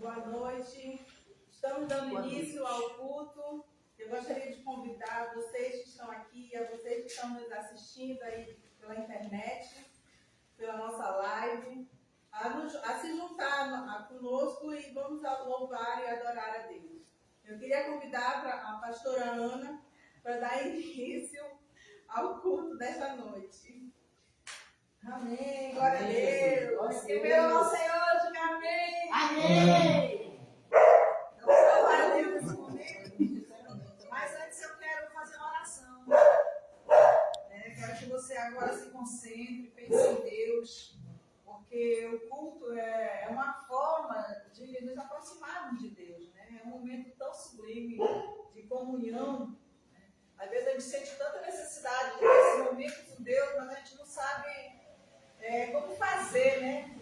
Boa noite. Estamos dando início ao culto. Eu gostaria de convidar vocês que estão aqui, a vocês que estão nos assistindo aí pela internet, pela nossa live, a se juntar conosco e vamos louvar e adorar a Deus. Eu queria convidar a pastora Ana para dar início ao culto desta noite. Amém. Glória a Deus. Primeiro ao Senhor, diga amém. Amém. Eu vou louvar a Deus nesse momento. Mas antes eu quero fazer uma oração. Quero que você agora se concentre, pense em Deus. Porque o culto é uma forma de nos aproximarmos de Deus. Né? É um momento tão sublime de comunhão. Às vezes a gente sente tanta necessidade desse momento com Deus, mas a gente não sabe como fazer, né?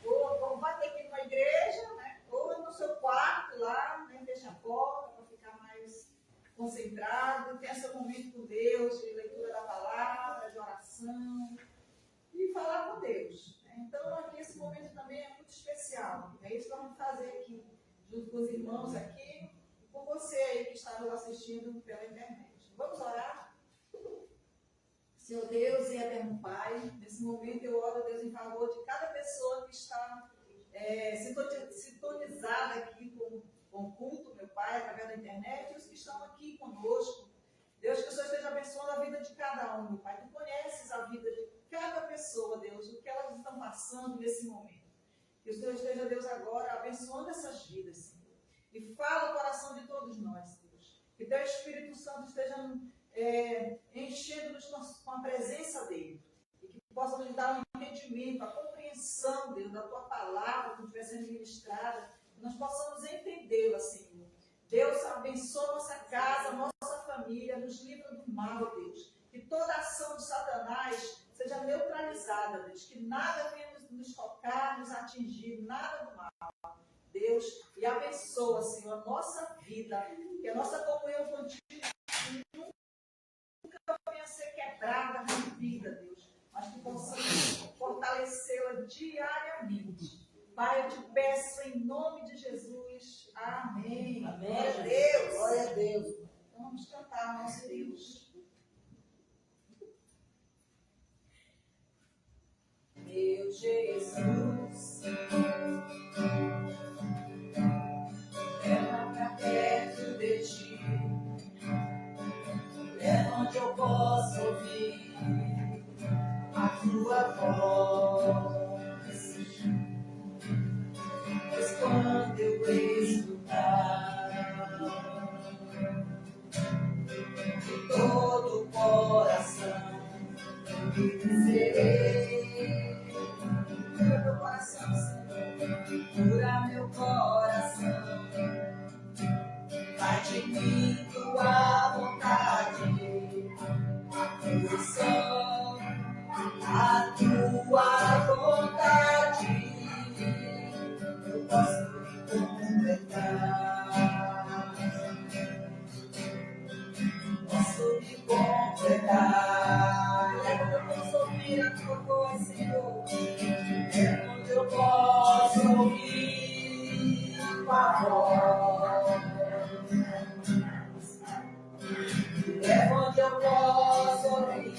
Ou vai ter que ir numa igreja, né? Ou no seu quarto lá, né? Fecha a porta para ficar mais concentrado, tenha seu momento com Deus, de leitura da palavra, de oração, e falar com Deus. Né? Então, aqui esse momento também é muito especial. É isso que nós vamos fazer aqui, junto com os irmãos aqui, e com você aí que está nos assistindo pela internet. Vamos orar? Senhor Deus e eterno Pai, nesse momento eu oro, Deus, em favor de cada pessoa que está sintonizada aqui com o culto, meu Pai, através da internet, e os que estão aqui conosco. Deus, que o Senhor esteja abençoando a vida de cada um, meu Pai. Tu conheces a vida de cada pessoa, Deus, o que elas estão passando nesse momento. Que o Senhor esteja, Deus, agora abençoando essas vidas, Senhor. E fala o coração de todos nós, Deus. Que Teu Espírito Santo esteja enchendo-nos com a presença dele, e que possa nos dar um entendimento, a compreensão, Deus, da tua palavra que estiver sendo ministrada, que nós possamos entendê-la, Senhor. Deus, abençoa nossa casa, nossa família, nos livra do mal, Deus. Que toda ação de Satanás seja neutralizada, Deus. Que nada venha nos tocar, nos atingir, nada do mal, Deus. E abençoa, Senhor, a nossa vida, que a nossa comunhão contigo venha a ser quebrada, rompida, Deus, mas que possamos fortalecê-la diariamente. Pai, eu te peço em nome de Jesus. Amém. Amém. Glória a Deus. Glória a Deus. Então vamos cantar ao nosso Deus. Meu Jesus, leva pra perto de ti. É onde eu posso ouvir a tua voz. Pois quando eu escutar de todo o coração, eu dizer: cura meu coração, Senhor, cura meu coração. Vai de mim tua vontade, só a tua vontade eu posso me completar. Posso me completar. É quando eu posso ouvir a tua voz, Senhor. É quando eu posso ouvir a voz. É onde eu posso ouvir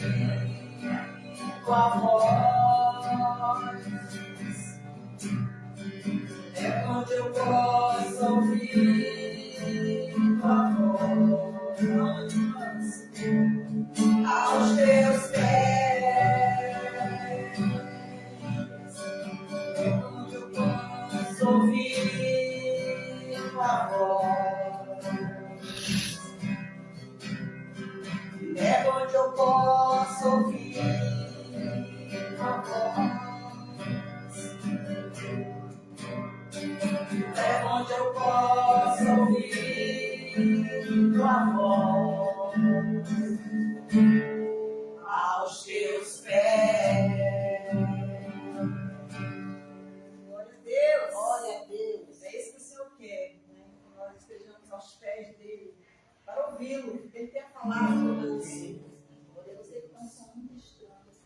tua voz. É onde eu posso ouvir tua voz. Aos teus pés. É onde eu posso ouvir tua voz. É onde eu posso ouvir a voz. É onde eu posso ouvir tua voz. Aos teus pés. Glória a Deus. Glória a Deus. É isso que o Senhor quer, né? Que nós estejamos aos pés dele para ouvi-lo, porque ele tem a palavra conosco. Eu sei que estamos só muito distantes.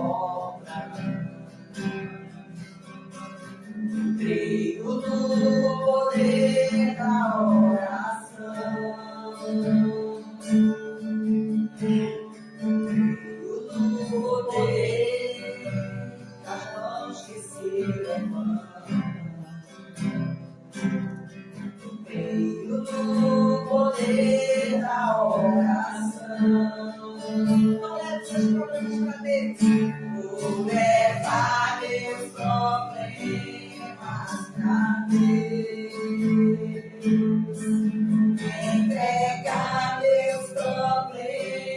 obra. Creio no poder da oração. Creio no poder das mãos que se levantam. Creio no poder da oração. Não leve seus problemas para Deus. Vou levar meus problemas para Deus. Entregar meus problemas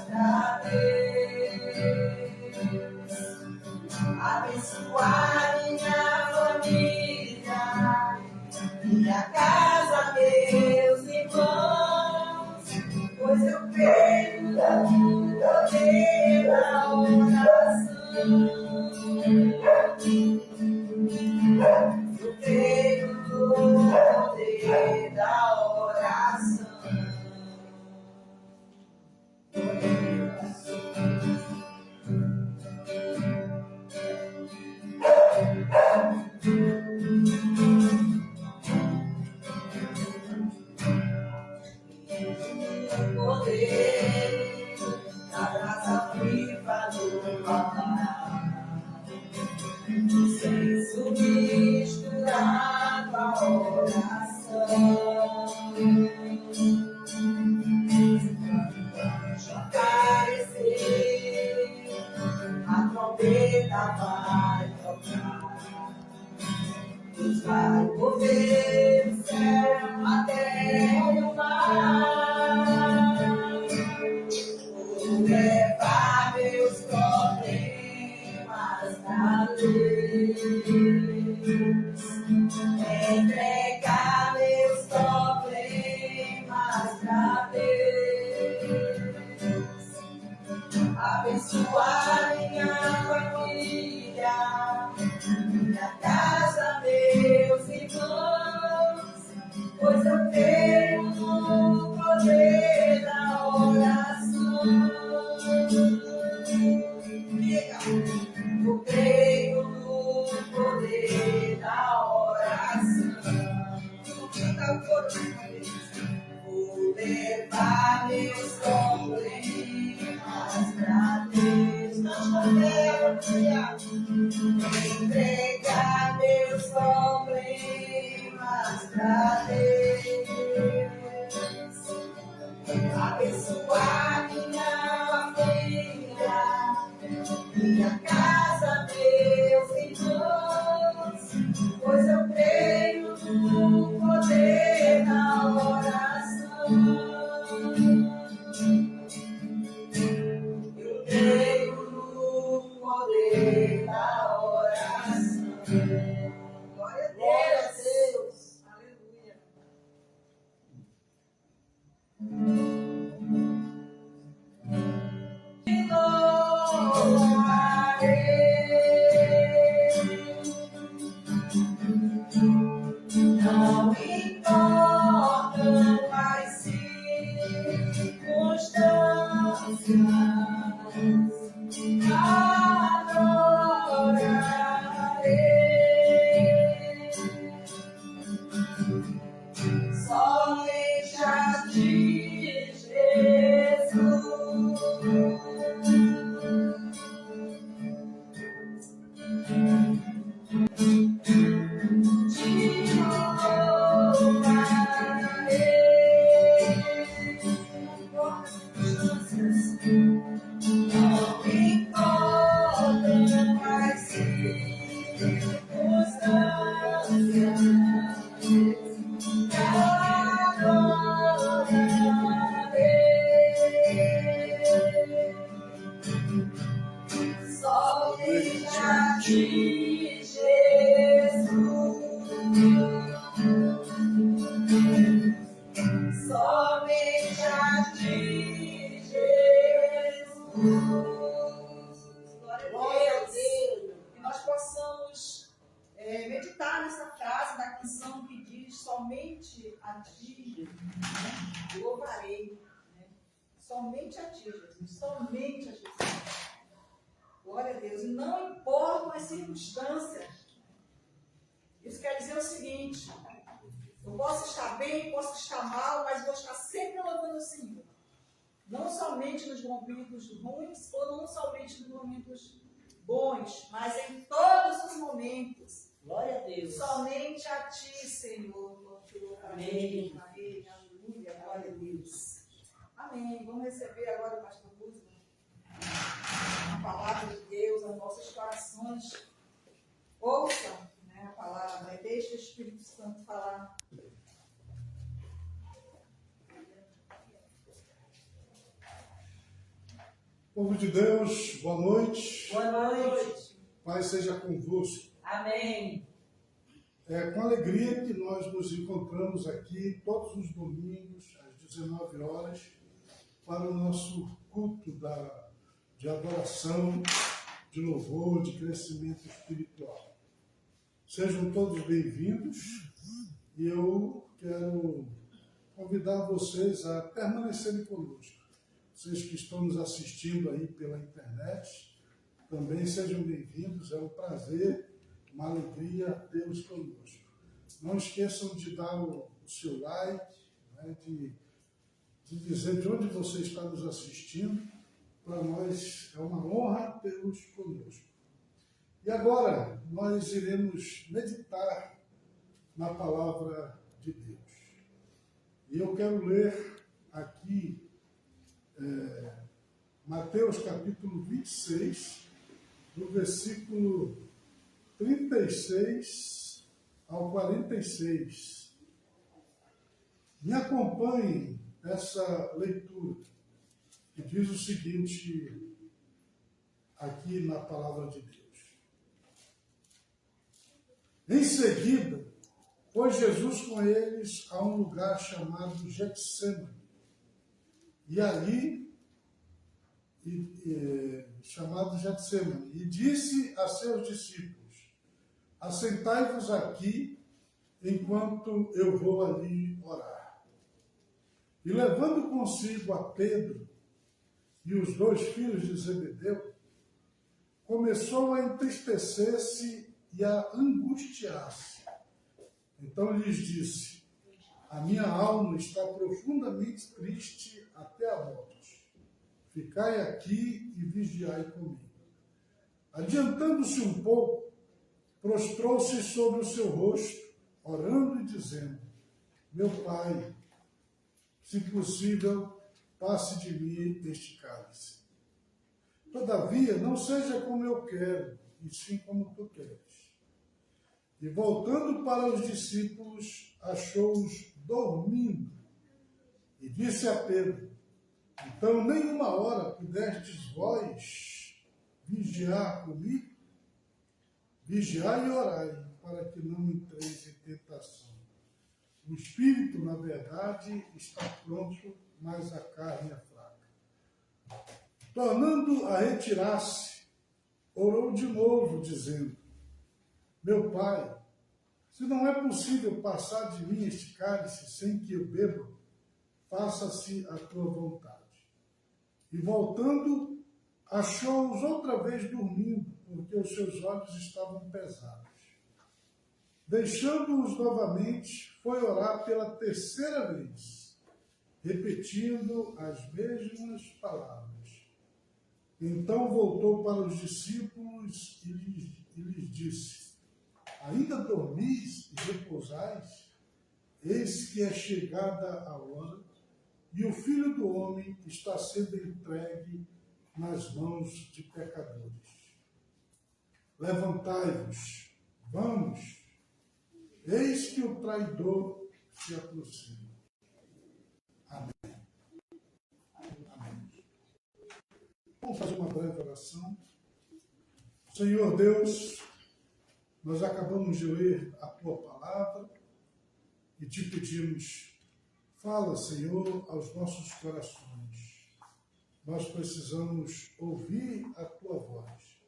para Deus. Abençoar minha família, minha casa, meus irmãos, pois eu creio no poder da oração. Eu creio no poder da oração. Poder da graça viva do altar, senso misturado à oração. Quando aparecer, a trombeta vai tocar. Deus vai mover o céu, a terra e o mar. Vou levar meus problemas pra Deus. Entregar meus problemas pra Deus. Abençoar minha família, minha casa, meus irmãos, pois eu creio no poder da oração. Eu creio no poder da oração. Vou cantar o coro de uma vez. Vou levar meus problemas pra Deus. Nós podemos entregar meus problemas pra Deus. Abençoar minha família, minha casa, meus irmãos, pois eu creio no poder da oração. Eu creio no poder da oração. Glória a Deus. Aleluia. Te louvarei. Não importam as circunstâncias, adorarei somente a ti, Jesus. Te louvarei. Não importam as circunstâncias, adorarei somente a ti, Jesus. Somente a ti, Jesus. Glória a Deus. Que nós possamos meditar nessa frase da canção que diz: somente a ti, né, louvarei. Né? Somente a ti, Jesus. Somente a Jesus. Deus. E não importam as circunstâncias. Isso quer dizer o seguinte: eu posso estar bem, posso estar mal, mas vou estar sempre louvando o Senhor. Não somente nos momentos ruins, ou não somente nos momentos bons, mas em todos os momentos. Glória a Deus. Somente a Ti, Senhor. Amém. Amém. Aleluia. Glória a Deus. Amém. Vamos receber agora o pastor Lúcio. A palavra de Deus aos nossos corações. Ouçam, né, a palavra. Deixe o Espírito Santo falar. Povo de Deus, boa noite. Boa noite. Paz seja convosco. Amém. É com alegria que nós nos encontramos aqui todos os domingos, às 19 horas, para o nosso culto de adoração, de louvor, de crescimento espiritual. Sejam todos bem-vindos e eu quero convidar vocês a permanecerem conosco. Vocês que estão nos assistindo aí pela internet, também sejam bem-vindos. É um prazer, uma alegria tê-los conosco. Não esqueçam de dar o seu like, né, de dizer de onde você está nos assistindo. Para nós é uma honra tê-los conosco. E agora nós iremos meditar na palavra de Deus. E eu quero ler aqui Mateus capítulo 26, do versículo 36 ao 46. Me acompanhem nessa leitura, que diz o seguinte, aqui na palavra de Deus. Em seguida, foi Jesus com eles a um lugar chamado Getsêmani, e ali, chamado Getsêmani, e disse a seus discípulos: assentai-vos aqui, enquanto eu vou ali orar. E levando consigo a Pedro e os 2 filhos de Zebedeu, começou a entristecer-se e a angustiar-se. Então lhes disse: a minha alma está profundamente triste até a morte. Ficai aqui e vigiai comigo. Adiantando-se um pouco, prostrou-se sobre o seu rosto, orando e dizendo: meu Pai, se possível, passe de mim este cálice. Todavia, não seja como eu quero, e sim como tu queres. E voltando para os discípulos, achou-os dormindo, e disse a Pedro: então nem uma hora pudestes vós vigiar comigo? Vigiai e orai, para que não entreis em tentação. O espírito, na verdade, está pronto, mas a carne é fraca. Tornando a retirar-se, orou de novo, dizendo: meu Pai, se não é possível passar de mim este cálice sem que eu beba, faça-se a tua vontade. E voltando, achou-os outra vez dormindo, porque os seus olhos estavam pesados. Deixando-os novamente, foi orar pela 3ª vez, repetindo as mesmas palavras. Então voltou para os discípulos e lhes disse: ainda dormis e repousais? Eis que é chegada a hora, e o Filho do Homem está sendo entregue nas mãos de pecadores. Levantai-vos, vamos, eis que o traidor se aproxima. Amém. Amém. Vamos fazer uma breve oração. Senhor Deus, nós acabamos de ler a tua palavra e te pedimos: fala, Senhor, aos nossos corações. Nós precisamos ouvir a tua voz.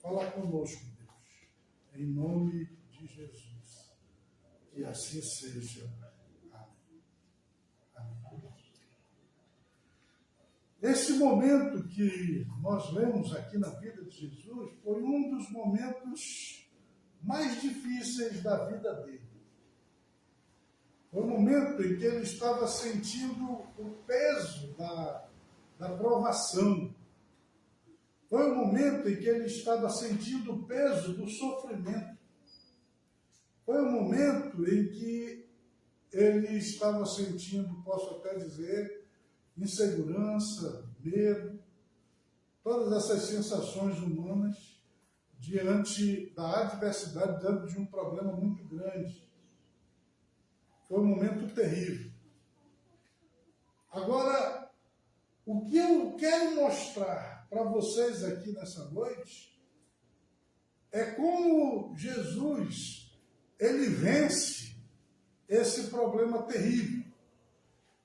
Fala conosco, Deus, em nome de Jesus. Que assim seja. Amém. Amém. Esse momento que nós lemos aqui na vida de Jesus, momentos mais difíceis da vida dele. Foi o momento em que ele estava sentindo o peso da provação. Foi o momento em que ele estava sentindo o peso do sofrimento. Foi o momento em que ele estava sentindo, posso até dizer, insegurança, medo, todas essas sensações humanas diante da adversidade, diante de um problema muito grande. Foi um momento terrível. Agora, o que eu quero mostrar para vocês aqui nessa noite é como Jesus, ele vence esse problema terrível,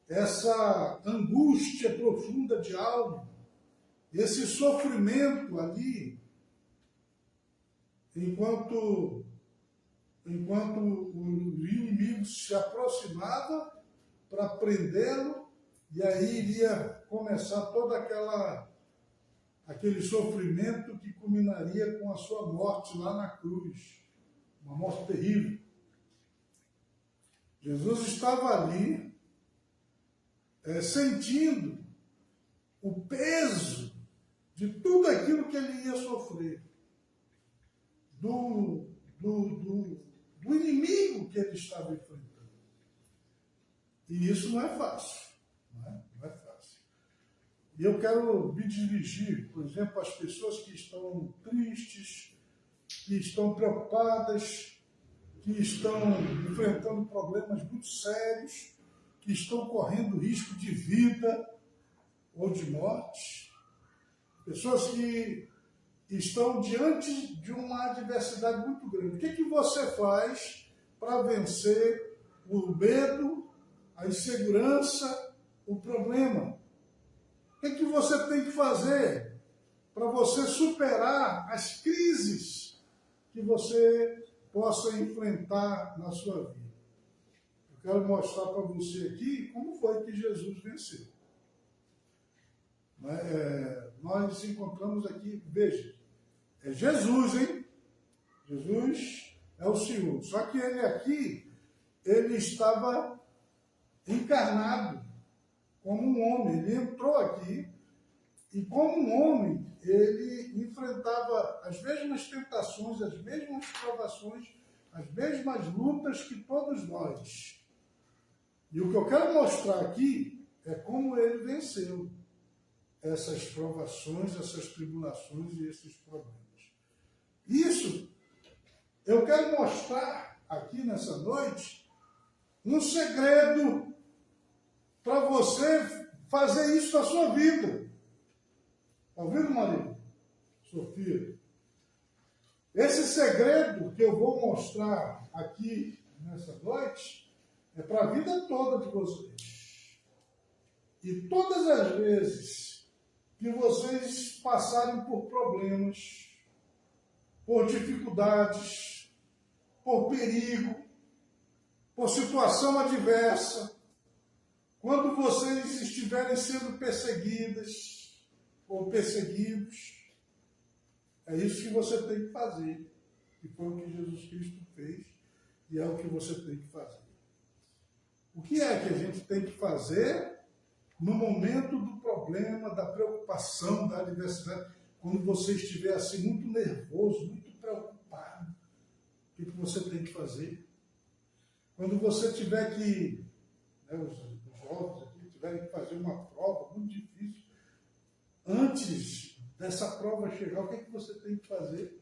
essa angústia profunda de alma, esse sofrimento ali, enquanto o inimigo se aproximava para prendê-lo, e aí iria começar todo aquele sofrimento que culminaria com a sua morte lá na cruz, uma morte terrível. Jesus estava ali, sentindo o peso de tudo aquilo que ele ia sofrer, do inimigo que ele estava enfrentando. E isso não é fácil. Não é fácil. E eu quero me dirigir, por exemplo, às pessoas que estão tristes, que estão preocupadas, que estão enfrentando problemas muito sérios, que estão correndo risco de vida ou de morte. Pessoas que estão diante de uma adversidade muito grande. O que você faz para vencer o medo, a insegurança, o problema? O que você tem que fazer para você superar as crises que você possa enfrentar na sua vida? Eu quero mostrar para você aqui como foi que Jesus venceu. Nós encontramos aqui, veja, é Jesus, hein? Jesus é o Senhor. Só que ele aqui, ele estava encarnado como um homem. Ele entrou aqui e como um homem, ele enfrentava as mesmas tentações, as mesmas provações, as mesmas lutas que todos nós. E o que eu quero mostrar aqui é como ele venceu essas provações, essas tribulações e esses problemas. Isso, eu quero mostrar aqui nessa noite um segredo para você fazer isso na sua vida. Está ouvindo, Maria? Sofia? Esse segredo que eu vou mostrar aqui nessa noite é para a vida toda de vocês. E todas as vezes que vocês passarem por problemas, por dificuldades, por perigo, por situação adversa, quando vocês estiverem sendo perseguidas ou perseguidos, é isso que você tem que fazer. E foi o que Jesus Cristo fez e é o que você tem que fazer. O que é que a gente tem que fazer no momento do problema, da preocupação, da adversidade? Quando você estiver assim muito nervoso, muito preocupado, o que você tem que fazer? Quando você tiver que, os jovens aqui tiverem que fazer uma prova muito difícil, antes dessa prova chegar, o que você tem que fazer?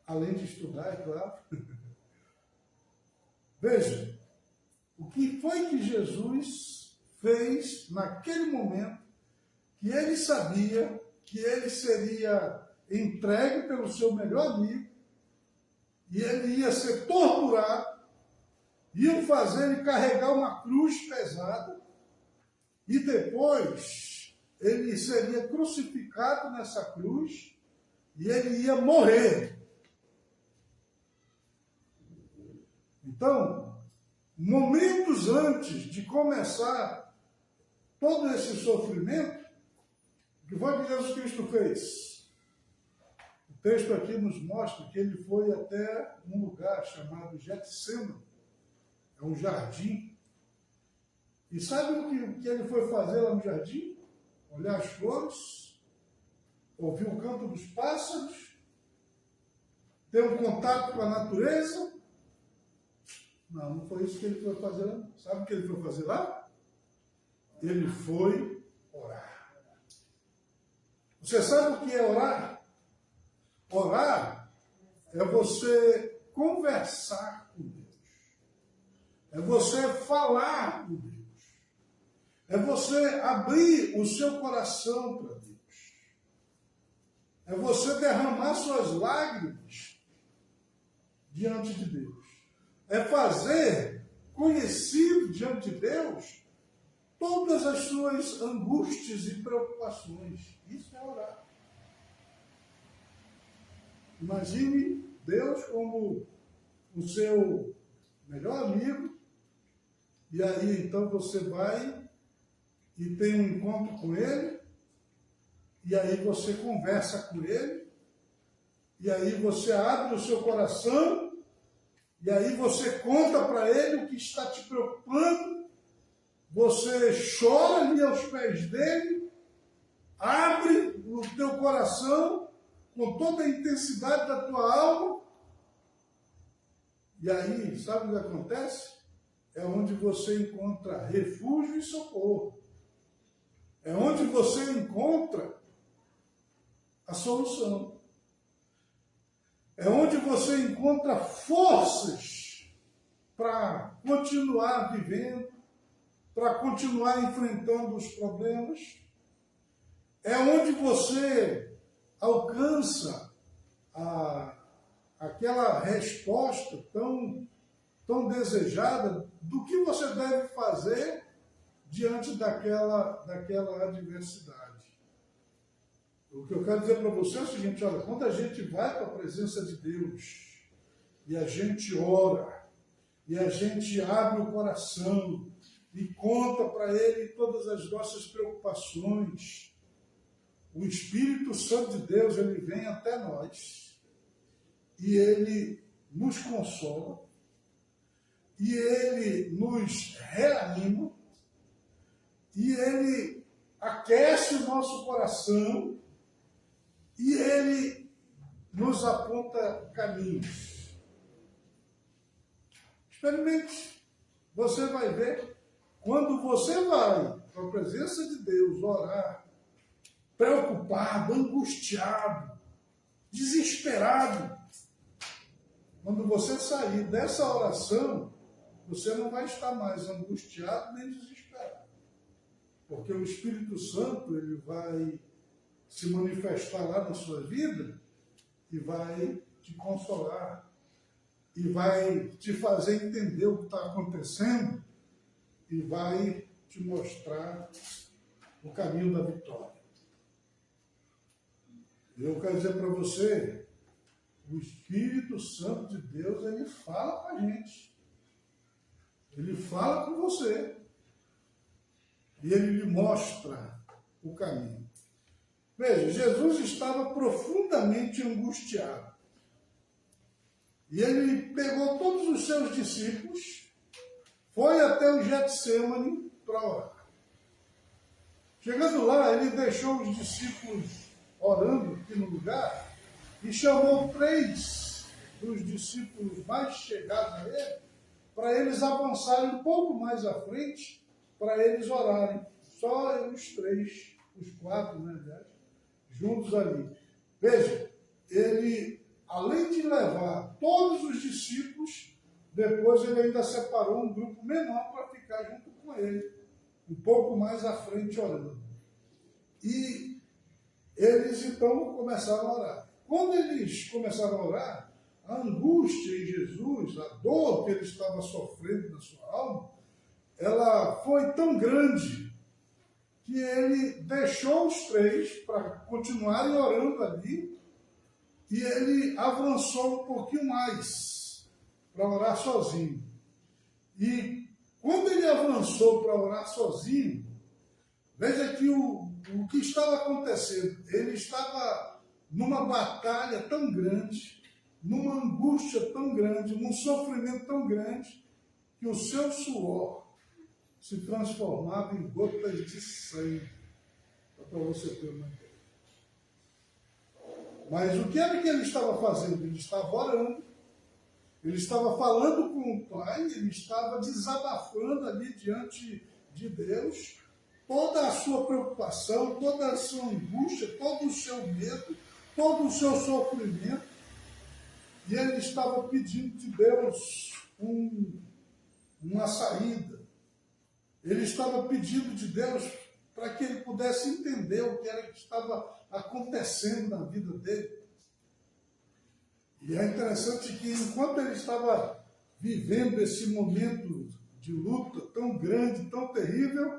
Além de estudar, é claro. Veja, o que foi que Jesus fez naquele momento que ele sabia que ele seria entregue pelo seu melhor amigo e ele ia ser torturado, iam fazer ele carregar uma cruz pesada e depois ele seria crucificado nessa cruz e ele ia morrer. Então, momentos antes de começar todo esse sofrimento, o que foi que Jesus Cristo fez? O texto aqui nos mostra que ele foi até um lugar chamado Getsêmani, é um jardim. E sabe o que ele foi fazer lá no jardim? Olhar as flores, ouvir o canto dos pássaros, ter um contato com a natureza. Não, não foi isso que ele foi fazer lá. Sabe o que ele foi fazer lá? Ele foi orar. Você sabe o que é orar? Orar é você conversar com Deus. É você falar com Deus. É você abrir o seu coração para Deus. É você derramar suas lágrimas diante de Deus. É fazer conhecido diante de Deus todas as suas angústias e preocupações. Isso é orar. Imagine Deus como o seu melhor amigo, e aí então você vai e tem um encontro com ele, e aí você conversa com ele, e aí você abre o seu coração, e aí você conta para ele o que está te preocupando, você chora ali aos pés dele, abre o teu coração com toda a intensidade da tua alma, e aí, sabe o que acontece? É onde você encontra refúgio e socorro. É onde você encontra a solução. É onde você encontra forças para continuar vivendo, para continuar enfrentando os problemas. É onde você alcança aquela resposta tão desejada do que você deve fazer diante daquela adversidade. O que eu quero dizer para você é o seguinte: olha, quando a gente vai para a presença de Deus e a gente ora, e a gente abre o coração e conta para Ele todas as nossas preocupações, o Espírito Santo de Deus, ele vem até nós e ele nos consola e ele nos reanima e ele aquece o nosso coração e ele nos aponta caminhos. Experimente. Você vai ver, quando você vai para a presença de Deus orar, preocupado, angustiado, desesperado, quando você sair dessa oração, você não vai estar mais angustiado nem desesperado. Porque o Espírito Santo, ele vai se manifestar lá na sua vida e vai te consolar e vai te fazer entender o que está acontecendo e vai te mostrar o caminho da vitória. Eu quero dizer para você, o Espírito Santo de Deus, ele fala com a gente. Ele fala com você. E ele lhe mostra o caminho. Veja, Jesus estava profundamente angustiado. E ele pegou todos os seus discípulos, foi até o Getsêmani para orar. Chegando lá, ele deixou os discípulos orando aqui no lugar e chamou 3 dos discípulos mais chegados a ele para eles avançarem um pouco mais à frente para eles orarem. Só os 3, os 4, né, aliás, juntos ali. Veja, ele, além de levar todos os discípulos, depois ele ainda separou um grupo menor para ficar junto com ele, um pouco mais à frente orando. E eles então começaram a orar. Quando eles começaram a orar, a angústia em Jesus, a dor que ele estava sofrendo na sua alma, ela foi tão grande que ele deixou os 3 para continuarem orando ali e ele avançou um pouquinho mais para orar sozinho. E quando ele avançou para orar sozinho, veja que o que estava acontecendo, ele estava numa batalha tão grande, numa angústia tão grande, num sofrimento tão grande, que o seu suor se transformava em gotas de sangue, para você ter uma ideia. Mas o que era que ele estava fazendo? Ele estava orando, ele estava falando com o Pai, ele estava desabafando ali diante de Deus toda a sua preocupação, toda a sua angústia, todo o seu medo, todo o seu sofrimento. E ele estava pedindo de Deus uma saída. Ele estava pedindo de Deus para que ele pudesse entender o que era que estava acontecendo na vida dele. E é interessante que enquanto ele estava vivendo esse momento de luta tão grande, tão terrível,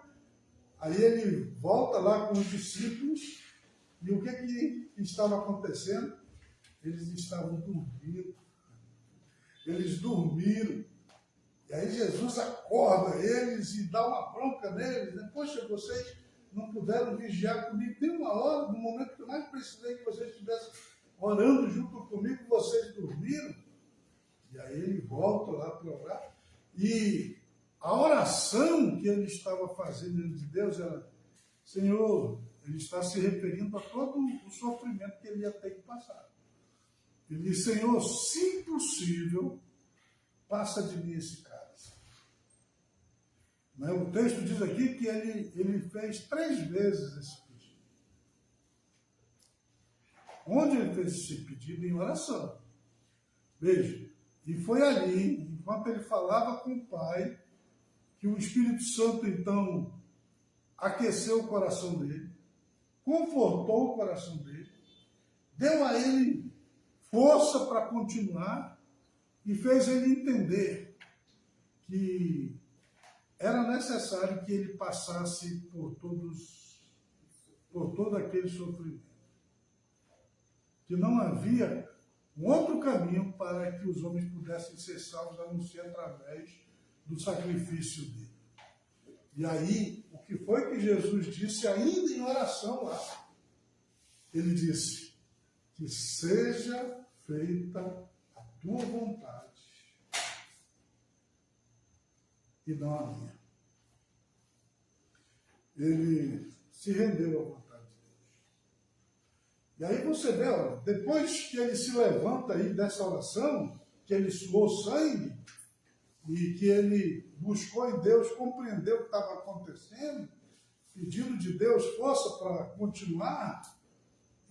aí ele volta lá com os discípulos, e o que estava acontecendo? Eles estavam dormindo. Eles dormiram. E aí Jesus acorda eles e dá uma bronca neles, né? Poxa, vocês não puderam vigiar comigo nem uma hora, no momento que eu mais precisei que vocês estivessem orando junto comigo, vocês dormiram. E aí ele volta lá para orar. E a oração que ele estava fazendo diante de Deus era: Senhor, ele está se referindo a todo o sofrimento que ele ia ter que passar. Ele diz: Senhor, se possível, passa de mim esse cálice. O texto diz aqui que ele fez 3 vezes esse pedido. Onde ele fez esse pedido? Em oração. Veja, e foi ali, enquanto ele falava com o Pai, que o Espírito Santo, então, aqueceu o coração dele, confortou o coração dele, deu a ele força para continuar e fez ele entender que era necessário que ele passasse por todo aquele sofrimento. Que não havia um outro caminho para que os homens pudessem ser salvos, a não ser através do sacrifício dele. E aí, o que foi que Jesus disse ainda em oração lá? Ele disse: que seja feita a tua vontade e não a minha. Ele se rendeu à vontade de Deus. E aí você vê, olha, depois que ele se levanta aí dessa oração, que ele suou sangue, e que ele buscou em Deus compreender o que estava acontecendo, pedindo de Deus força para continuar,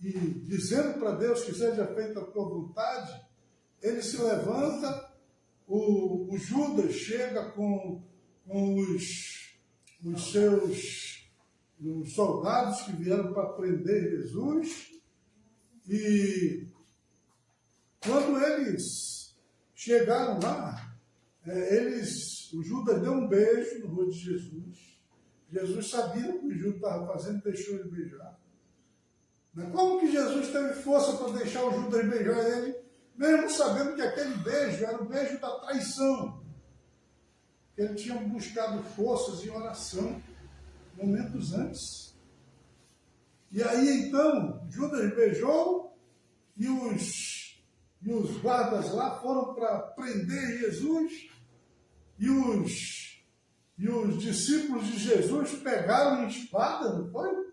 e dizendo para Deus que seja feita a tua vontade, ele se levanta, o Judas chega com os seus soldados que vieram para prender Jesus, e quando eles chegaram lá, o Judas deu um beijo no rosto de Jesus. Jesus sabia o que o Judas estava fazendo e deixou ele beijar. Como que Jesus teve força para deixar o Judas beijar ele, mesmo sabendo que aquele beijo era o beijo da traição? Ele tinha buscado forças em oração momentos antes. E aí então, Judas beijou e os guardas lá foram para prender Jesus, e os discípulos de Jesus pegaram em espada, não foi?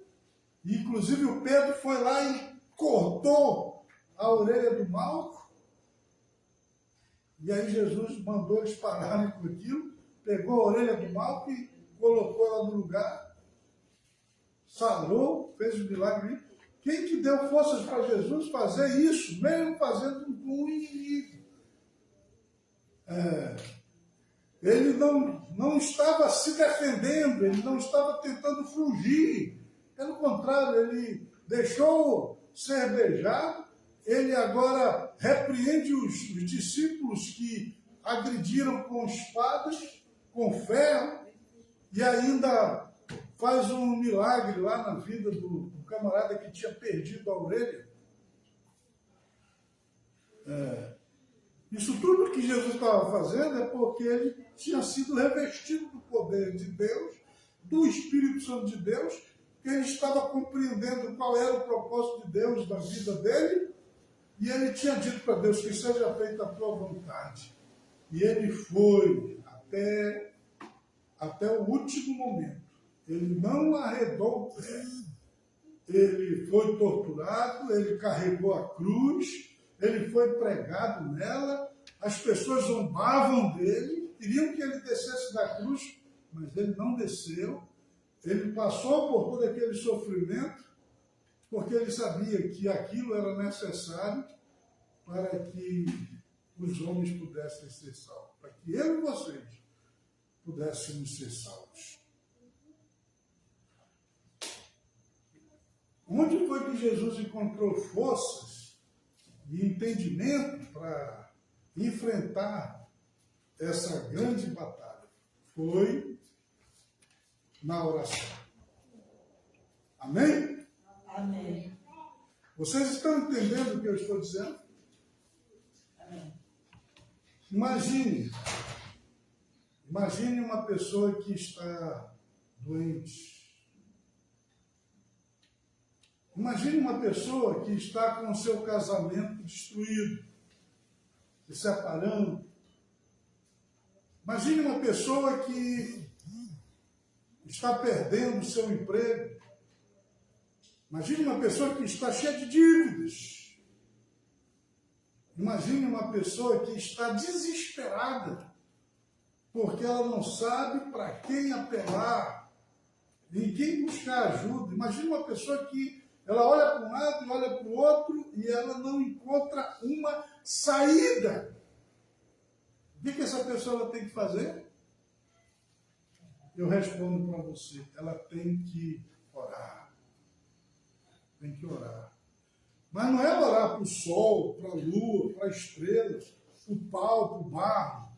E, inclusive o Pedro foi lá e cortou a orelha do Malco. E aí Jesus mandou eles pararem com aquilo, pegou a orelha do Malco e colocou ela no lugar, sarou, fez o milagre. Quem que deu forças para Jesus fazer isso, mesmo fazendo com o inimigo? Ele não estava se defendendo, ele não estava tentando fugir. Pelo contrário, ele deixou ser beijado. Ele agora repreende os discípulos que agrediram com espadas, com ferro, e ainda faz um milagre lá na vida do camarada que tinha perdido a orelha. Isso tudo que Jesus estava fazendo é porque ele tinha sido revestido do poder de Deus, do Espírito Santo de Deus, porque ele estava compreendendo qual era o propósito de Deus na vida dele, e ele tinha dito para Deus que seja feita a tua vontade. E ele foi até o último momento. Ele não arredou o pé. Ele foi torturado, ele carregou a cruz, ele foi pregado nela, as pessoas zombavam dele, queriam que ele descesse da cruz, mas ele não desceu. Ele passou por todo aquele sofrimento, porque ele sabia que aquilo era necessário para que os homens pudessem ser salvos, para que eu e vocês pudéssemos ser salvos. Onde foi que Jesus encontrou forças e entendimento para enfrentar essa grande batalha? Foi na oração. Amém? Amém. Vocês estão entendendo o que eu estou dizendo? Amém. Imagine uma pessoa que está doente. Imagine uma pessoa que está com o seu casamento destruído, se separando. Imagine uma pessoa que está perdendo o seu emprego. Imagine uma pessoa que está cheia de dívidas. Imagine uma pessoa que está desesperada, porque ela não sabe para quem apelar, em quem buscar ajuda. Imagine uma pessoa que ela olha para um lado e olha para o outro e ela não encontra uma saída. O que essa pessoa tem que fazer? Eu respondo para você, ela tem que orar. Tem que orar. Mas não é orar para o sol, para a lua, para as estrelas, para o pau, para o barro.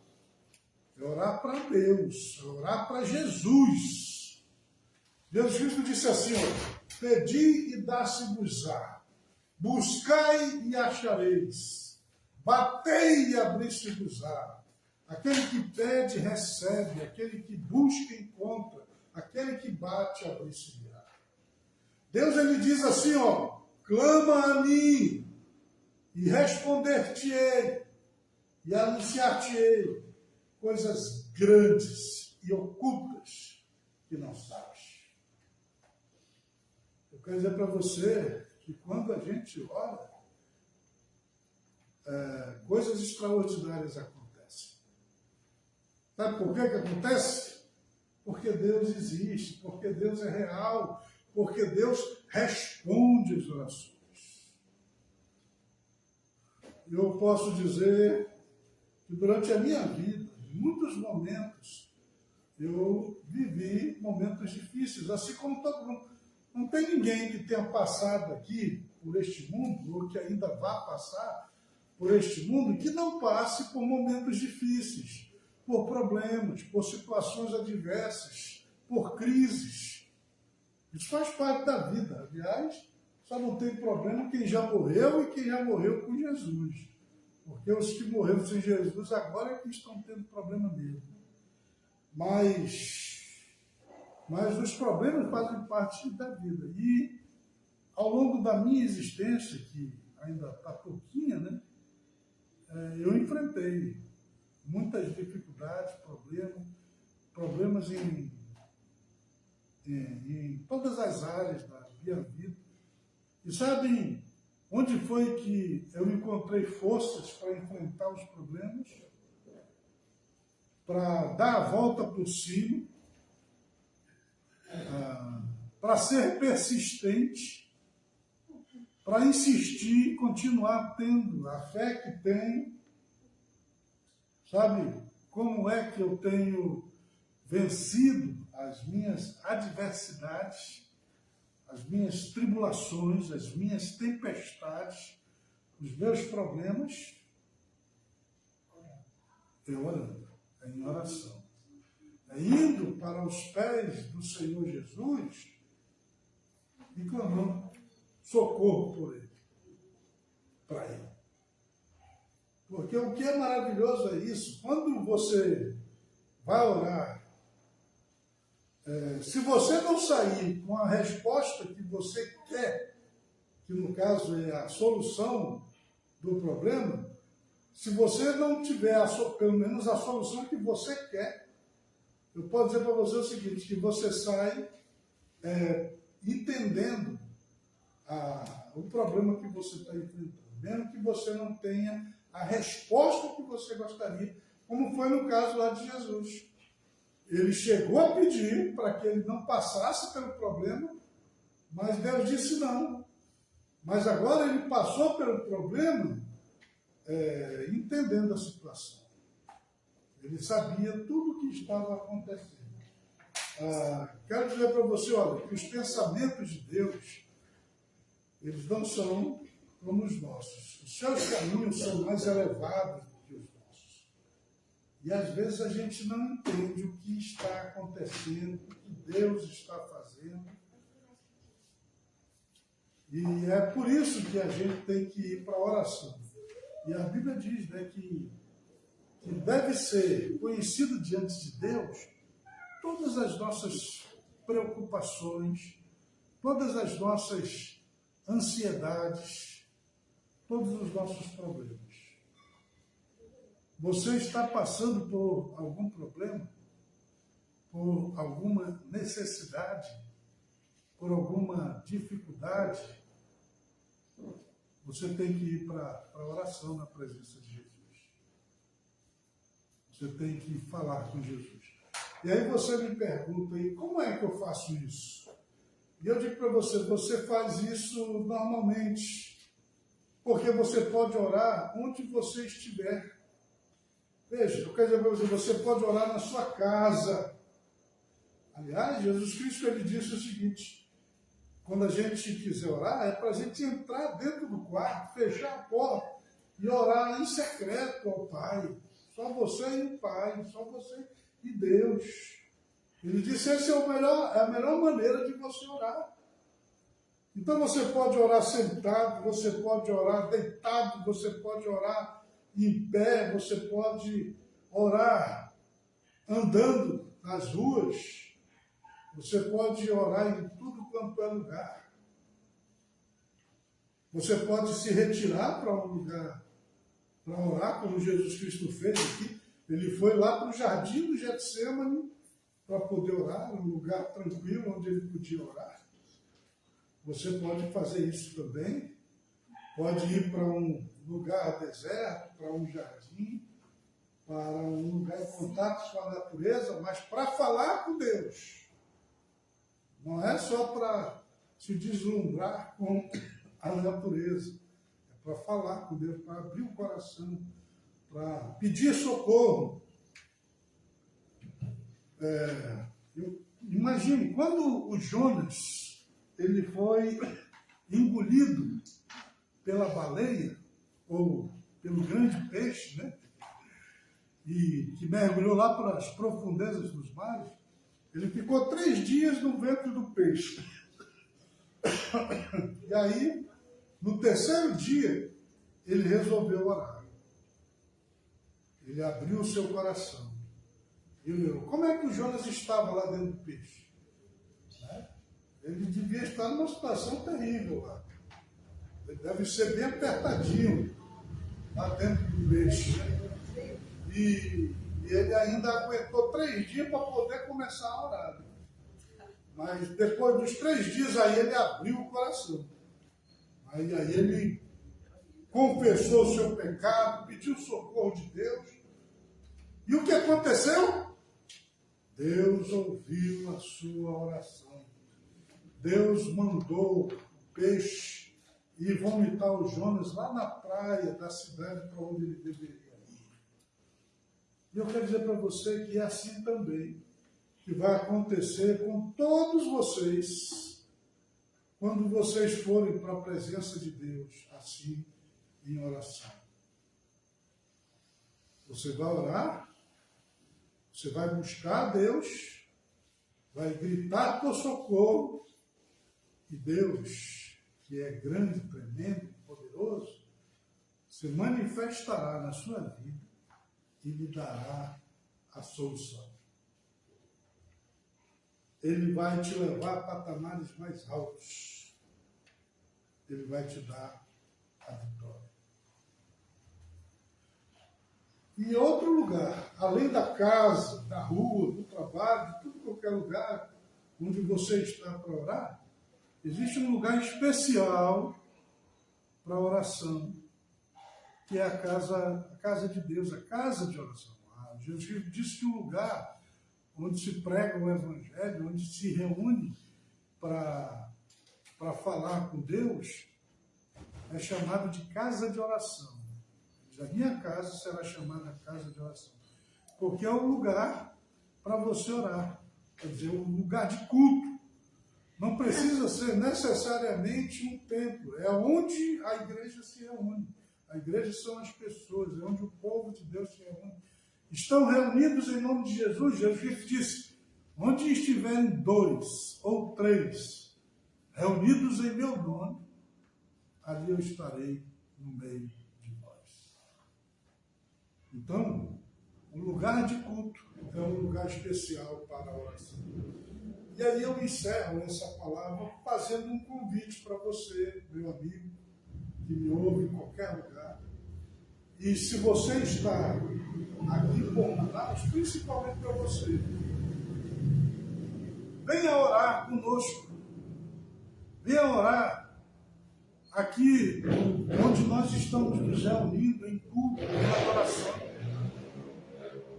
É orar para Deus, é orar para Jesus. Jesus Cristo disse assim, ó, pedi e dá-se-vos-á, buscai e achareis, batei e abri-se-vos-á. Aquele que pede, recebe, aquele que busca, encontra, aquele que bate, abri-se-lhe-á. Deus, ele diz assim, ó, clama a mim e responder-te-ei e anunciar-te-ei coisas grandes e ocultas que não sabes. Eu quero dizer para você que quando a gente ora, coisas extraordinárias acontecem. Sabe por que acontece? Porque Deus existe, porque Deus é real, porque Deus responde às orações. Eu posso dizer que durante a minha vida, em muitos momentos, eu vivi momentos difíceis, assim como todo mundo. Não tem ninguém que tenha passado aqui por este mundo, ou que ainda vá passar por este mundo, que não passe por momentos difíceis, por problemas, por situações adversas, por crises. Isso faz parte da vida. Aliás, só não tem problema quem já morreu e quem já morreu com Jesus. Porque os que morreram sem Jesus agora é que estão tendo problema mesmo. Mas os problemas fazem parte da vida. E ao longo da minha existência, que ainda está pouquinha, né, eu enfrentei muitas dificuldades, problemas em todas as áreas da minha vida. E sabem onde foi que eu encontrei forças para enfrentar os problemas? Para dar a volta por cima, para ser persistente, para insistir e continuar tendo a fé que tenho. Sabe como é que eu tenho vencido as minhas adversidades, as minhas tribulações, as minhas tempestades, os meus problemas? É orando, é em oração. É indo para os pés do Senhor Jesus e clamando socorro por Ele, para Ele. Porque o que é maravilhoso é isso. Quando você vai orar, Se você não sair com a resposta que você quer, que no caso é a solução do problema, se você não tiver pelo menos a solução que você quer, eu posso dizer para você o seguinte, que você sai entendendo o problema que você está enfrentando, mesmo que você não tenha a resposta que você gostaria, como foi no caso lá de Jesus. Ele chegou a pedir para que ele não passasse pelo problema, mas Deus disse não. Mas agora ele passou pelo problema entendendo a situação. Ele sabia tudo o que estava acontecendo. Quero dizer para você, olha, que os pensamentos de Deus, eles não são como os nossos. Os seus caminhos são mais elevados do que os nossos. E às vezes a gente não entende o que está acontecendo, o que Deus está fazendo. E é por isso que a gente tem que ir para a oração. E a Bíblia diz, né, que deve ser conhecido diante de Deus todas as nossas preocupações, todas as nossas ansiedades, todos os nossos problemas. Você está passando por algum problema, por alguma necessidade, por alguma dificuldade, você tem que ir para a oração na presença de Jesus. Você tem que falar com Jesus. E aí você me pergunta, e como é que eu faço isso? E eu digo para você, você faz isso normalmente, porque você pode orar onde você estiver. Veja, eu quero dizer para você, você pode orar na sua casa. Aliás, Jesus Cristo, ele disse o seguinte, quando a gente quiser orar, é para a gente entrar dentro do quarto, fechar a porta e orar em secreto ao Pai. Só você e o Pai, só você e Deus. Ele disse, essa é a melhor maneira de você orar. Então você pode orar sentado, você pode orar deitado, você pode orar em pé, você pode orar andando nas ruas, você pode orar em tudo quanto é lugar. Você pode se retirar para um lugar para orar, como Jesus Cristo fez aqui. Ele foi lá para o jardim do Getsêmani para poder orar, um lugar tranquilo onde ele podia orar. Você pode fazer isso também. Pode ir para um lugar deserto, para um jardim, para um lugar em contato com a natureza, mas para falar com Deus. Não é só para se deslumbrar com a natureza. É para falar com Deus, para abrir o coração, para pedir socorro. Imagine, quando o Jonas ele foi engolido pela baleia, ou pelo grande peixe, né? E que mergulhou lá para as profundezas dos mares, ele ficou 3 dias no ventre do peixe. E aí, no 3º dia, ele resolveu orar. Ele abriu o seu coração. E olhou. Como é que o Jonas estava lá dentro do peixe? Né? Ele devia estar numa situação terrível lá. Ele deve ser bem apertadinho lá dentro do peixe. Né? E ele ainda aguentou 3 dias para poder começar a orar. Mas depois dos 3 dias, aí ele abriu o coração. Aí ele confessou o seu pecado, pediu socorro de Deus. E o que aconteceu? Deus ouviu a sua oração. Deus mandou o peixe ir vomitar o Jonas lá na praia da cidade para onde ele deveria ir. E eu quero dizer para você que é assim também que vai acontecer com todos vocês quando vocês forem para a presença de Deus, assim, em oração. Você vai orar, você vai buscar Deus, vai gritar por socorro, e Deus, que é grande, tremendo, poderoso, se manifestará na sua vida e lhe dará a solução. Ele vai te levar a patamares mais altos. Ele vai te dar a vitória. E outro lugar, além da casa, da rua, do trabalho, de tudo qualquer lugar onde você está para orar, existe um lugar especial para oração, que é a casa de Deus, a casa de oração. Jesus disse que o lugar onde se prega o Evangelho, onde se reúne para falar com Deus, é chamado de casa de oração. A minha casa será chamada casa de oração, porque é um lugar para você orar, quer dizer, um lugar de culto. Não precisa ser necessariamente um templo, é onde a igreja se reúne. A igreja são as pessoas, é onde o povo de Deus se reúne. Estão reunidos em nome de Jesus. Jesus disse, onde estiverem 2 ou 3 reunidos em meu nome, ali eu estarei no meio de vós. Então, um lugar de culto é um lugar especial para a oração. E aí eu encerro essa palavra fazendo um convite para você, meu amigo, que me ouve em qualquer lugar. E se você está aqui por Manaus, principalmente para você, venha orar conosco. Venha orar aqui onde nós estamos nos reunindo em culto, em adoração.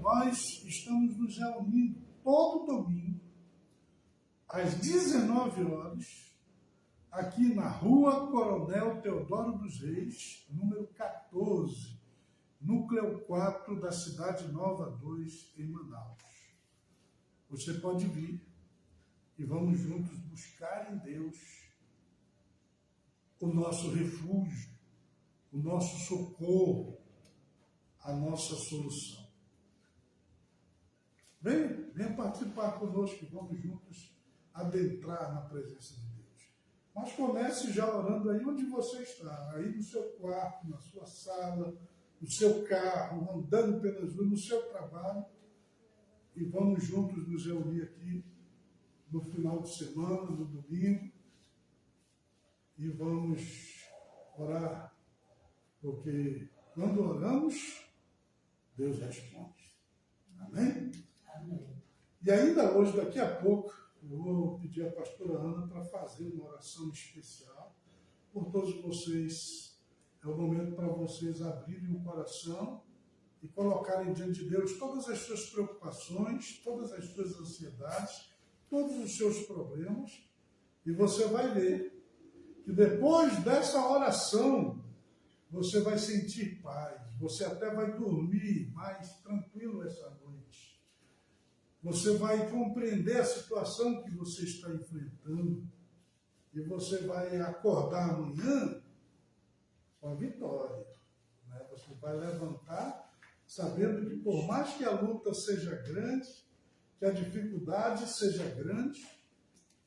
Nós estamos nos reunindo todo domingo, às 19 horas, aqui na Rua Coronel Teodoro dos Reis, número 14, Núcleo 4 da Cidade Nova 2, em Manaus. Você pode vir e vamos juntos buscar em Deus o nosso refúgio, o nosso socorro, a nossa solução. Venha participar conosco e vamos juntos adentrar na presença de Deus. Mas comece já orando aí onde você está, aí no seu quarto, na sua sala, no seu carro, andando pelas ruas, no seu trabalho, e vamos juntos nos reunir aqui no final de semana, no domingo, e vamos orar, porque quando oramos, Deus responde. Amém? Amém. E ainda hoje, daqui a pouco, eu vou pedir à pastora Ana para fazer uma oração especial por todos vocês. É o momento para vocês abrirem o coração e colocarem diante de Deus todas as suas preocupações, todas as suas ansiedades, todos os seus problemas. E você vai ver que depois dessa oração, você vai sentir paz. Você até vai dormir mais tranquilo essa noite. Você vai compreender a situação que você está enfrentando. E você vai acordar amanhã com a vitória. Né? Você vai levantar sabendo que por mais que a luta seja grande, que a dificuldade seja grande,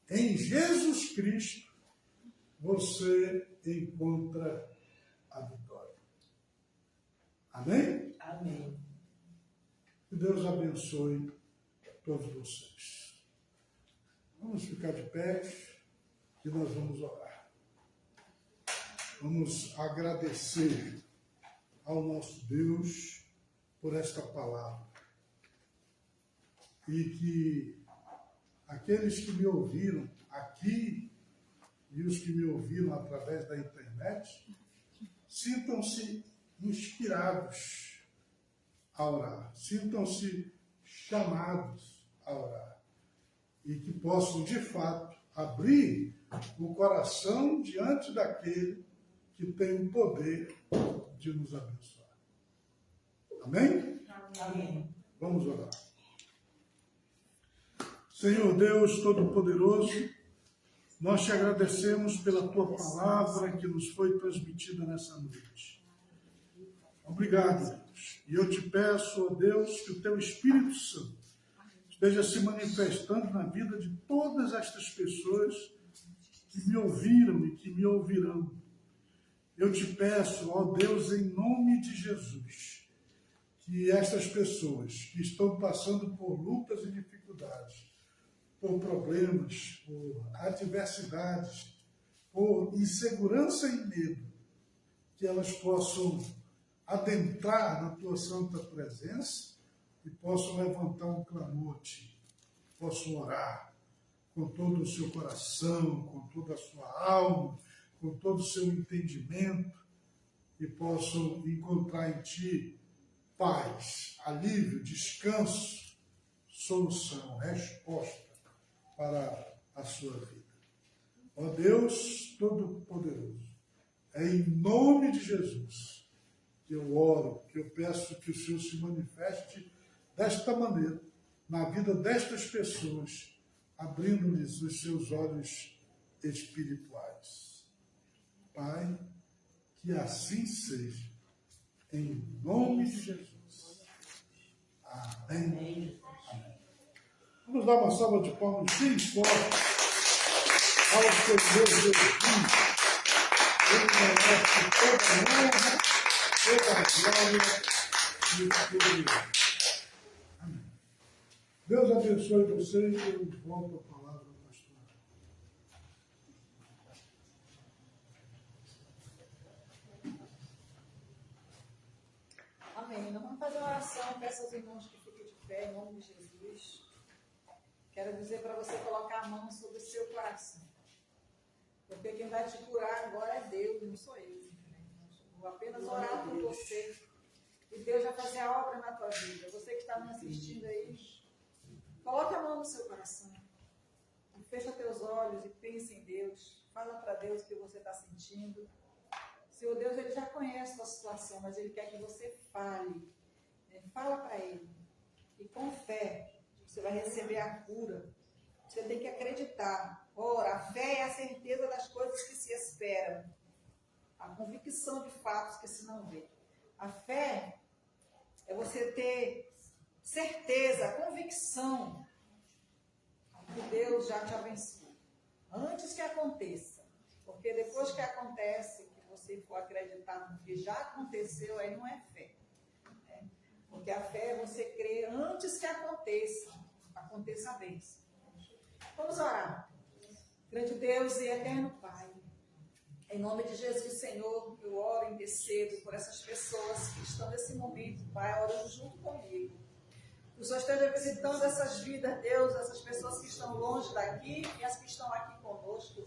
em Jesus Cristo você encontra a vitória. Amém? Amém. Que Deus abençoe todos vocês. Vamos ficar de pé e nós vamos orar. Vamos agradecer ao nosso Deus por esta palavra. E que aqueles que me ouviram aqui e os que me ouviram através da internet sintam-se inspirados a orar, sintam-se chamados a orar e que possam, de fato, abrir o coração diante daquele que tem o poder de nos abençoar. Amém? Amém. Vamos orar. Senhor Deus Todo-Poderoso, nós te agradecemos pela tua palavra que nos foi transmitida nessa noite. Obrigado, Deus. E eu te peço, ó Deus, que o teu Espírito Santo esteja se manifestando na vida de todas estas pessoas que me ouviram e que me ouvirão. Eu te peço, ó Deus, em nome de Jesus, que estas pessoas que estão passando por lutas e dificuldades por problemas, por adversidades, por insegurança e medo, que elas possam adentrar na tua santa presença e possam levantar um clamor a ti, possam orar com todo o seu coração, com toda a sua alma, com todo o seu entendimento e possam encontrar em ti paz, alívio, descanso, solução, resposta para a sua vida. Ó Deus Todo-Poderoso, é em nome de Jesus que eu oro, que eu peço que o Senhor se manifeste desta maneira na vida destas pessoas, abrindo-lhes os seus olhos espirituais. Pai, que assim seja, em nome de Jesus. Amém. Amém. Vamos dar uma salva de palmas bem forte ao Senhor Jesus. Ele merece toda a honra, toda a glória e o poder. Amém. Deus abençoe vocês e eu volto a palavra ao pastor. Amém. Nós vamos fazer uma oração. Peço aos irmãos que fiquem de pé, em nome de Jesus. Quero dizer para você colocar a mão sobre o seu coração. Porque quem vai te curar agora é Deus, não sou eu. Vou apenas orar por você. E Deus vai fazer a obra na tua vida. Você que está me assistindo aí, coloque a mão no seu coração. Fecha teus olhos e pense em Deus. Fala para Deus o que você está sentindo. Senhor Deus, Ele já conhece a sua situação, mas Ele quer que você fale. Fala para Ele. E com fé, você vai receber a cura. Você tem que acreditar. Ora, a fé é a certeza das coisas que se esperam. A convicção de fatos que se não vê. A fé é você ter certeza, convicção que Deus já te abençoou. Antes que aconteça. Porque depois que acontece, que você for acreditar no que já aconteceu, aí não é fé. Porque a fé é você crer antes que aconteça a bênção. Vamos orar. Grande Deus e eterno Pai, em nome de Jesus, Senhor, eu oro e intercedo por essas pessoas que estão nesse momento, Pai, orando junto comigo. O Senhor esteja visitando essas vidas, Deus, essas pessoas que estão longe daqui e as que estão aqui conosco.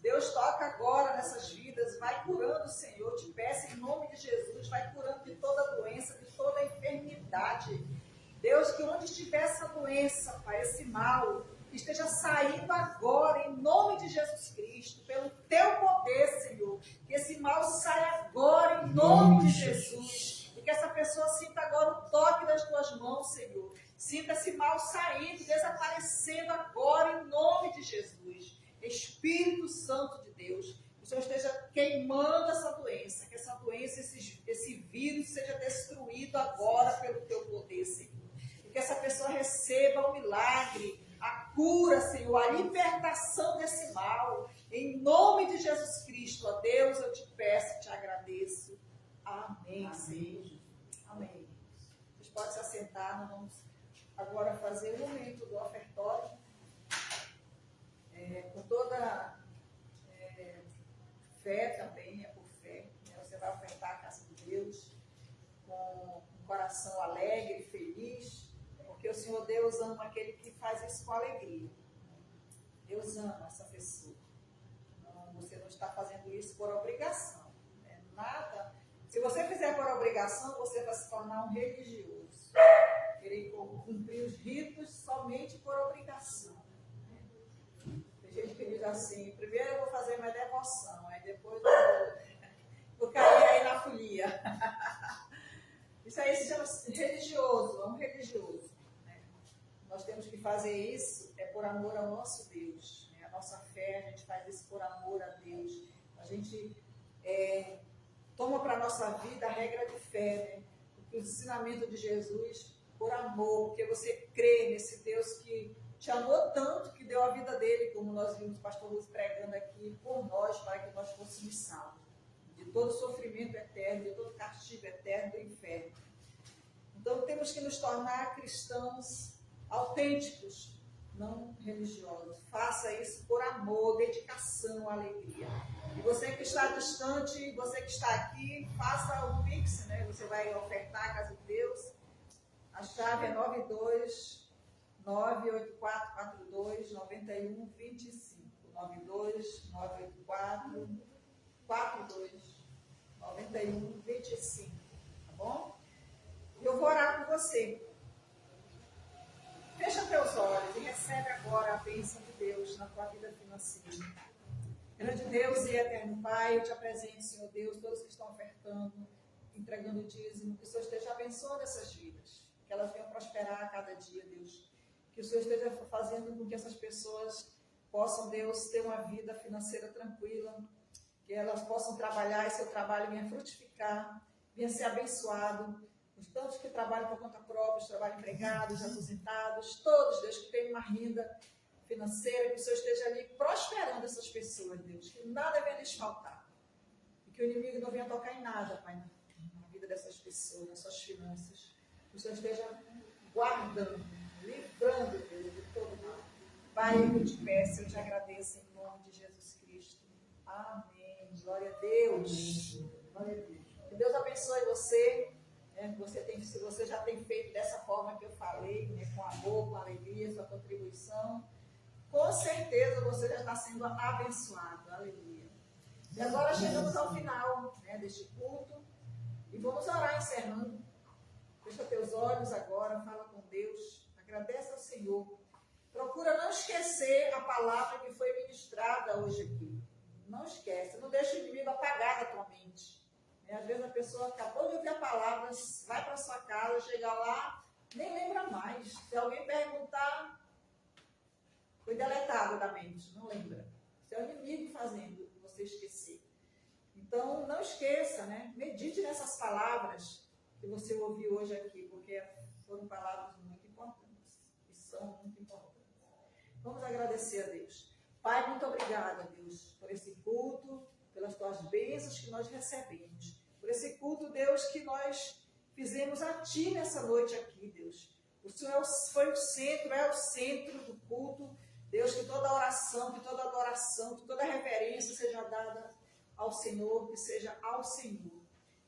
Deus, toca agora nessas vidas, vai curando, Senhor, te peço em nome de Jesus, vai curando de toda doença, de toda enfermidade. Deus, que onde estiver essa doença, Pai, esse mal, esteja saindo agora, em nome de Jesus Cristo, pelo teu poder, Senhor. Que esse mal saia agora, em nome de Jesus. E que essa pessoa sinta agora o toque das tuas mãos, Senhor. Sinta esse mal saindo, desaparecendo agora, em nome de Jesus. Espírito Santo de Deus, que o Senhor esteja queimando essa doença, que essa doença, esse vírus seja destruído agora pelo teu poder, Senhor. E que essa pessoa receba o milagre, a cura, Senhor, a libertação desse mal. Em nome de Jesus Cristo, ó Deus, eu te peço e te agradeço. Amém, Senhor. Amém. Vocês podem se assentar, nós vamos agora fazer o momento do ofertório. Com toda fé também, por fé. Você vai ofertar a casa de Deus com um coração alegre, feliz, porque o Senhor Deus ama aquele que faz isso com alegria. Deus ama essa pessoa. Você não está fazendo isso por obrigação. Nada. Se você fizer por obrigação, você vai se tornar um religioso. Querer cumprir os ritos somente por obrigação. Tem gente que diz assim, primeiro eu vou fazer minha devoção, aí depois eu vou cair aí na folia. Isso aí se chama religioso, é um religioso. Nós temos que fazer isso por amor ao nosso Deus. A nossa fé, a gente faz isso por amor a Deus. A gente toma para a nossa vida a regra de fé, o ensinamento de Jesus por amor, porque você crê nesse Deus que te amou tanto que deu a vida dele, como nós vimos o pastor Luz pregando aqui, por nós, para que nós fôssemos salvos de todo sofrimento eterno, de todo castigo eterno do inferno. Então temos que nos tornar cristãos autênticos, não religiosos. Faça isso por amor, dedicação, alegria. E você que está distante, você que está aqui, faça o Pix, né? Você vai ofertar a casa de Deus. A chave é 92-98442-9125. 92-984-42-9125. Tá bom? E eu vou orar por você. Fecha teus olhos e recebe agora a bênção de Deus na tua vida financeira. Grande Deus e eterno Pai, eu te apresento, Senhor Deus, todos que estão ofertando, entregando o dízimo, que o Senhor esteja abençoando essas vidas, que elas venham prosperar a cada dia, Deus. Que o Senhor esteja fazendo com que essas pessoas possam, Deus, ter uma vida financeira tranquila, que elas possam trabalhar e seu trabalho venha frutificar, venha ser abençoado. Os tantos que trabalham por conta própria, os trabalham empregados, aposentados, todos, Deus, que têm uma renda financeira, que o Senhor esteja ali prosperando essas pessoas, Deus, que nada venha lhes faltar. E que o inimigo não venha tocar em nada, Pai, na vida dessas pessoas, nas suas finanças. Que o Senhor esteja guardando, livrando, Deus, de todo mal. Pai, eu te peço, eu te agradeço em nome de Jesus Cristo. Amém. Glória a Deus. Glória a Deus. Que Deus abençoe você. Se você já tem feito dessa forma que eu falei, né, com amor, com alegria, sua contribuição, com certeza você já está sendo abençoado. Aleluia. E agora chegamos ao final, né, deste culto e vamos orar encerrando. Fecha teus olhos agora, fala com Deus, agradece ao Senhor. Procura não esquecer a palavra que foi ministrada hoje aqui. Não esquece, não deixe o inimigo apagar da tua mente. Às vezes a pessoa acabou de ouvir a palavra, vai para sua casa, chega lá, nem lembra mais. Se alguém perguntar, foi deletado da mente, não lembra. Isso é o inimigo fazendo você esquecer. Então, não esqueça, né? Medite nessas palavras que você ouviu hoje aqui, porque foram palavras muito importantes e são muito importantes. Vamos agradecer a Deus. Pai, muito obrigada, Deus, por esse culto, pelas tuas bênçãos que nós recebemos. Por esse culto, Deus, que nós fizemos a Ti nessa noite aqui, Deus. O Senhor foi o centro, é o centro do culto. Deus, que toda oração, que toda adoração, que toda reverência seja dada ao Senhor, que seja ao Senhor.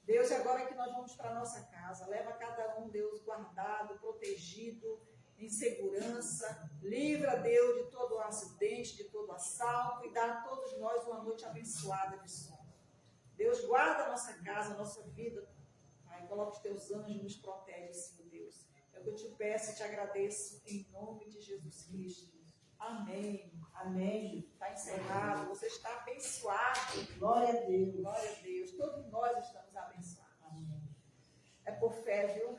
Deus, agora que nós vamos para a nossa casa, leva cada um, Deus, guardado, protegido, em segurança. Livra, Deus, de todo acidente, de todo assalto e dá a todos nós uma noite abençoada de sono. Deus, guarda a nossa casa, a nossa vida. Pai, coloca os teus anjos, nos protege, Senhor Deus. É o que eu te peço e te agradeço em nome de Jesus Cristo. Amém. Amém. Está encerrado. Você está abençoado. Glória a Deus. Glória a Deus. Todos nós estamos abençoados. Amém. É por fé, viu?